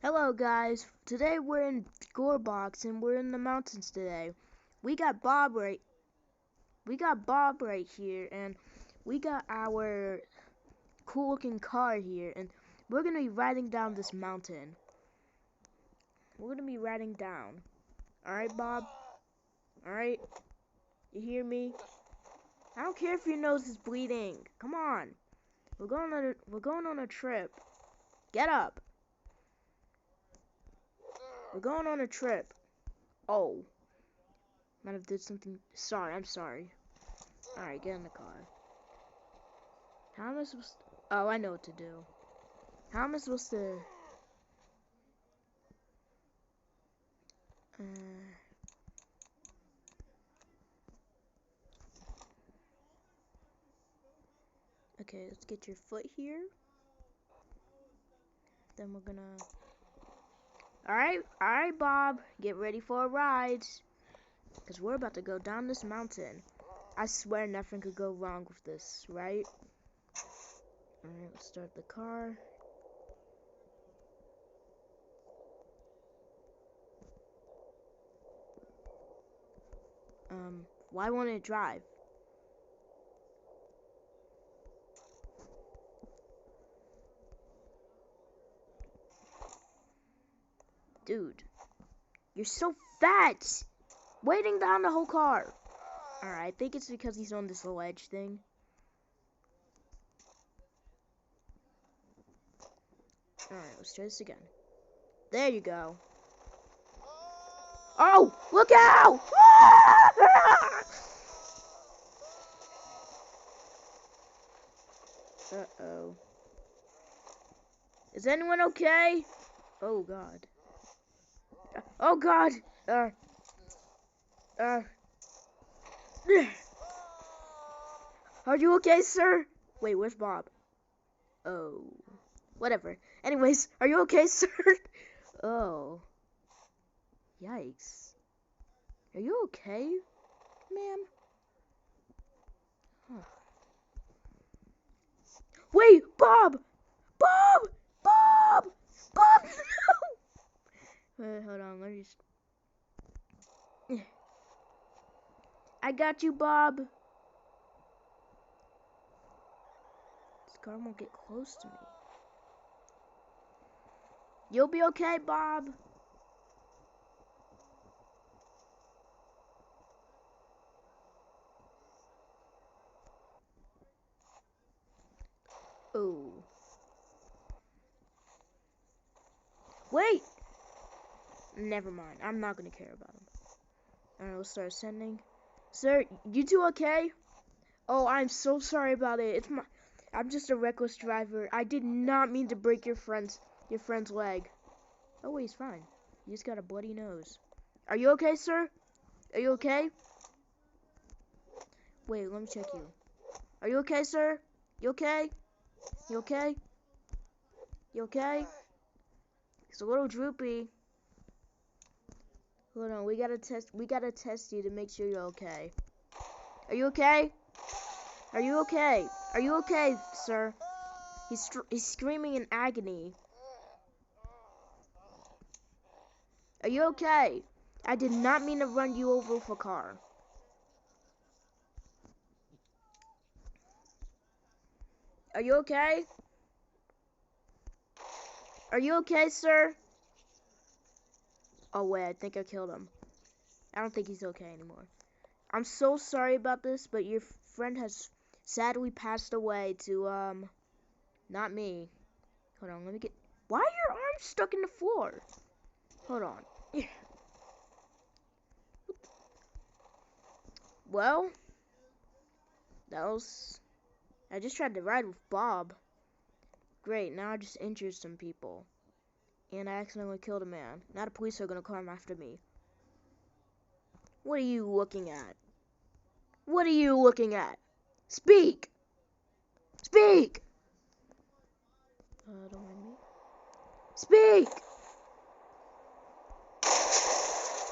Hello guys, today we're in Gorebox and we're in the mountains today. We got Bob right here, and we got our cool looking car here, and we're gonna be riding down this mountain. We're gonna be riding down. Alright Bob? Alright? You hear me? I don't care if your nose is bleeding. Come on. We're going on a trip. Get up. We're going on a trip. Oh. Might have did something. Sorry, I'm sorry. Alright, get in the car. How am I supposed to... Oh, I know what to do. How am I supposed to... Okay, let's get your foot here. Then we're gonna... Alright, Bob. Get ready for a ride. Because we're about to go down this mountain. I swear nothing could go wrong with this, right? Alright, let's start the car. Why won't it drive? Dude, you're so fat! Weighting down the whole car. Alright, I think it's because he's on this ledge thing. Alright, let's try this again. There you go. Oh, look out! Uh-oh. Is anyone okay? Oh, God. Oh, God! Are you okay, sir? Wait, where's Bob? Oh. Whatever. Anyways, are you okay, sir? Oh. Yikes. Are you okay, ma'am? Huh. Wait, Bob! Bob! Bob! Bob, no! Wait, hold on, let me just... I got you, Bob. This car won't get close to me. You'll be okay, Bob. Oh. Wait! Never mind. I'm not gonna care about him. Alright, we'll start ascending. Sir, you two okay? Oh, I'm so sorry about it. I'm just a reckless driver. I did not mean to break your friend's leg. Oh, wait, he's fine. He just got a bloody nose. Are you okay, sir? Are you okay? Wait, let me check you. Are you okay, sir? You okay? You okay? You okay? He's a little droopy. Hold on, we gotta test you to make sure you're okay. Are you okay? Are you okay? Are you okay, sir? He's screaming in agony. Are you okay? I did not mean to run you over with a car. Are you okay? Are you okay, sir? Oh, wait, I think I killed him. I don't think he's okay anymore. I'm so sorry about this, but your friend has sadly passed away to, not me. Hold on, let me get... Why are your arms stuck in the floor? Hold on. Well, I just tried to ride with Bob. Great, now I just injured some people. And I accidentally killed a man. Now the police are gonna come after me. What are you looking at? What are you looking at? Speak! Speak! Don't mind me. Speak!